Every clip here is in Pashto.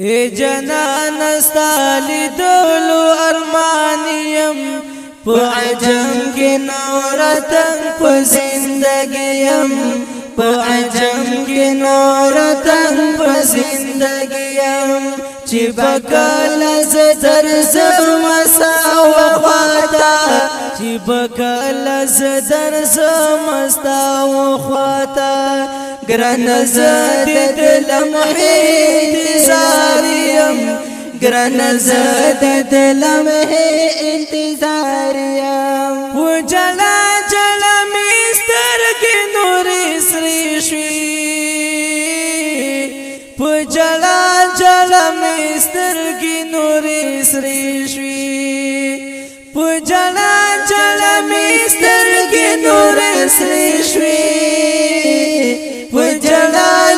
اے جنان استالی دولو ارمانیم پا عجم کی نورتن پا زندگیم پا عجم کی نورتن پا زندگیم چی بکل زدر زمستا وخواتا چی بکل زدر زمستا وخواتا گران زد لمحی انتظاریم گران زد لمحی انتظاریم و جلا جلا مستر کی نوری سری شوی و جلا جلا مستر کی نوری سری شوی و جلا جلا مستر کی نوری سری شوی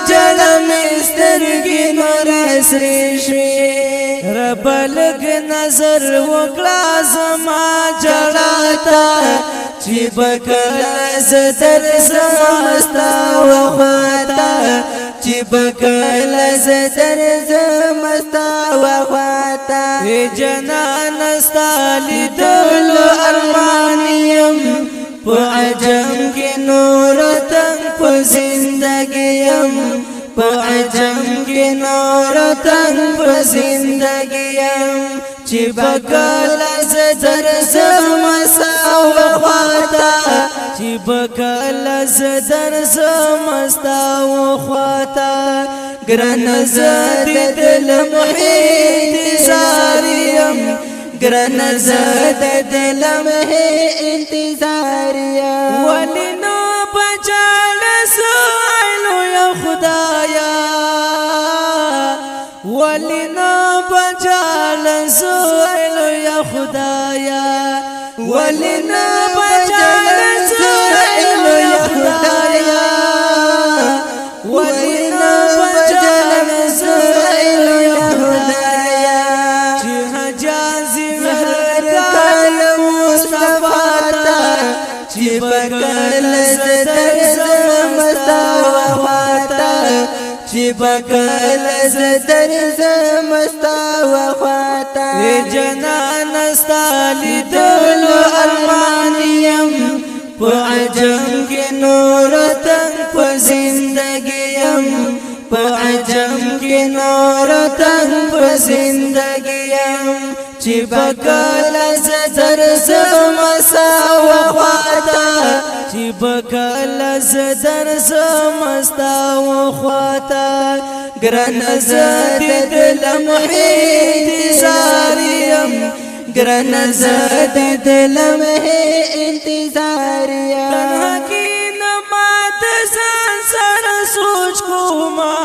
جلا مسترگی نور سری شوی رب لگ نظر وکلا زما جلاتا چی بکل زدر زمستا وخواتا چی بکل زدر زمستا وخواتا جنان استالی دولو ارمانیم پا عجم کی نورتن پا زندگیم پا عجم کی نورتن پا زندگیم چی بکل زدر زمستا وخواتا چی بکل زدر زمستا وخواتا گران زد دل محیط زاریم گران زد دلم ہے انتظاریا ولی نو بچال سوائلو یا خدایا ولی نو بچال سوائلو یا خدایا ولی نو بچال سوائلو یا خدایا ولی نو بچال سوائلو یا خدایا چی بکل زدر زمستا وخواتا چی بکل زدر زمستا وخواتا جنان استالی دولو ارمانیم پا عجم کی نورتن پا زندگیم پا عجم کی نورتن پا زندگیم چی بکل زدر زمستا وخواتا چی بکل زدر زمستا وخواتا گران زد دل محیط زاریم گران زد دل محیط انتظاریم تنها کی نمات سنسر سوچ کوما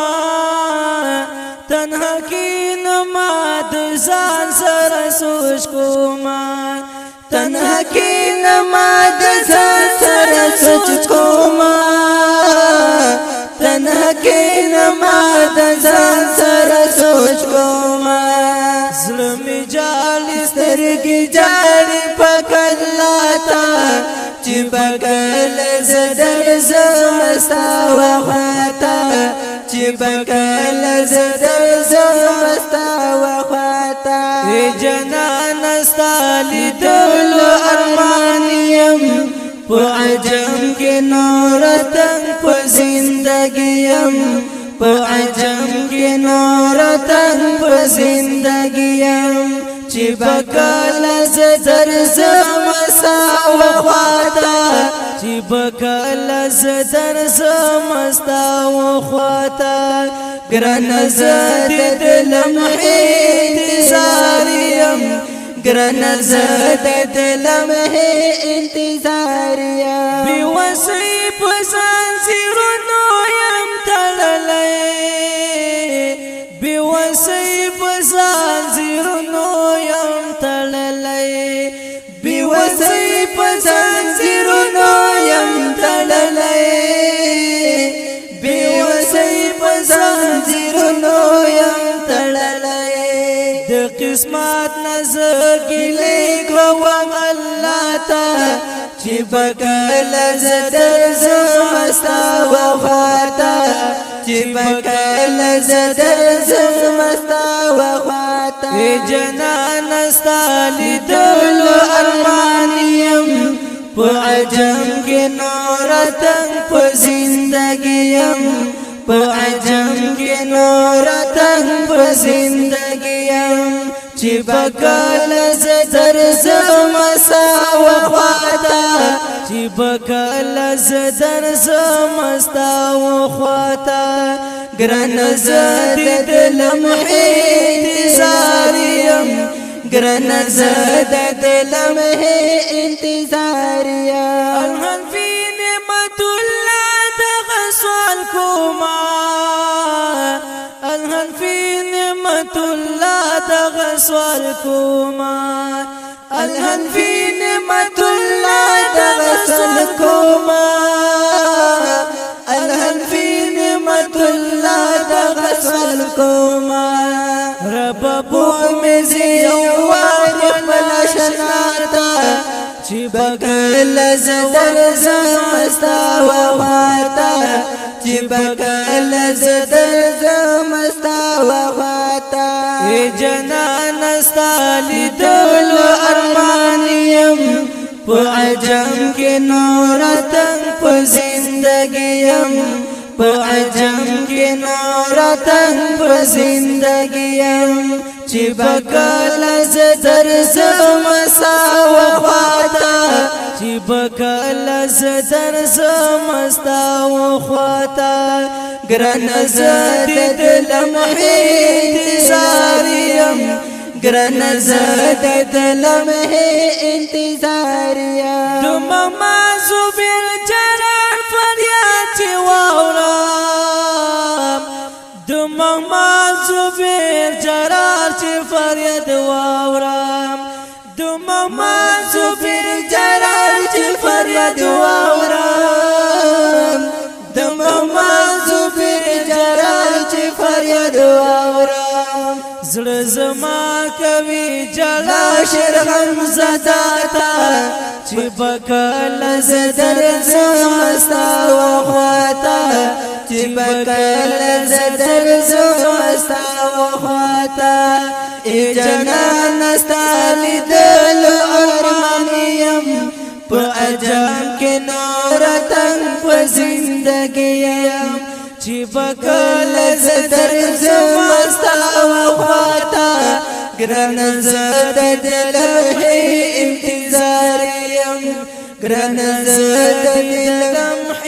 تنها کی نمات سنسر سوچ کوما تنها کی نمات سنسر سوچ کوما تنها کی نمات سنسر سوچ کوما ظلمی جالی سترگی جالی پکلاتا چی بکل زدر زمستا وخواتا چی بکل زدر زمستا وخواتا جنان استالی دولو ارمانیم پا عجم کی نورتن پا زندگیم پا عجم کی نورتن پا زندگیم چی بکل زدر زمستا وخواتا چی بکل زدر زمستا وخواتا گران زد دل محیط زاریم گران زد دل محیط انتظاریم بی وسی پسان زیرونو یم تللی بی وسی پسان زیرونو یم تللی بی وسی پسان زیرونو یم تللی بی وسی پسان زیرونو یم تللی د قسمت نظر گلی گروم اللہ تا چی بکل زدر زمستا وخواتا چې بکل زدر زمستا وخواتا جنان ستا لیدلو ارمانیم په عجم کې نورتن په زندگیم په عجم کې نورتن په زندگیم چې بکل زدر زمستا وخواتا چې بکل زدر زمستا وخواتا ګران زد د لمحې انتظاریم ګران زد د لمحې انتظاریم الهن فی نعمت الله دغه سوال کوما الهن فی نعمت الله دغه سوال کوما الهن فی نعمت الله دغه سوال کوما الهن فی نعمت الله دغه سوال کوما رب بو مزي واشناتا چې بکل زدر زمستا وخواتا چې بکل زدر زمستا وخواتا جنان ستا لیدلو ارمانیم په عجم کې نورتن په زندگیم په عجم کې نورتن په زندگیم چې بکل زدر زمستا وخواتا چې بکل زدر زمستا وخواتا ګران زد د لمحې انتظاریم ګران زد د لمحې انتظاریم دمما زبیر جرار فریاد چې واورم دمما زبیر جرار چې فریاد واورم دمما زبیر جرار چې فریاد واورم دمما زبیر جرار چې فریاد واورم زړه زما کوي جلا شرغم زداتا چې بکل زدر زمستا وخواتا چې بکل زدر زمستا وخواتا جنان ستا لیدلو ارمانیم په عجم کې نورتن په زندگیم چې بکل زدر زمستا وخواتا ګران زد د لمحې انتظاریم ګران زد د لمحې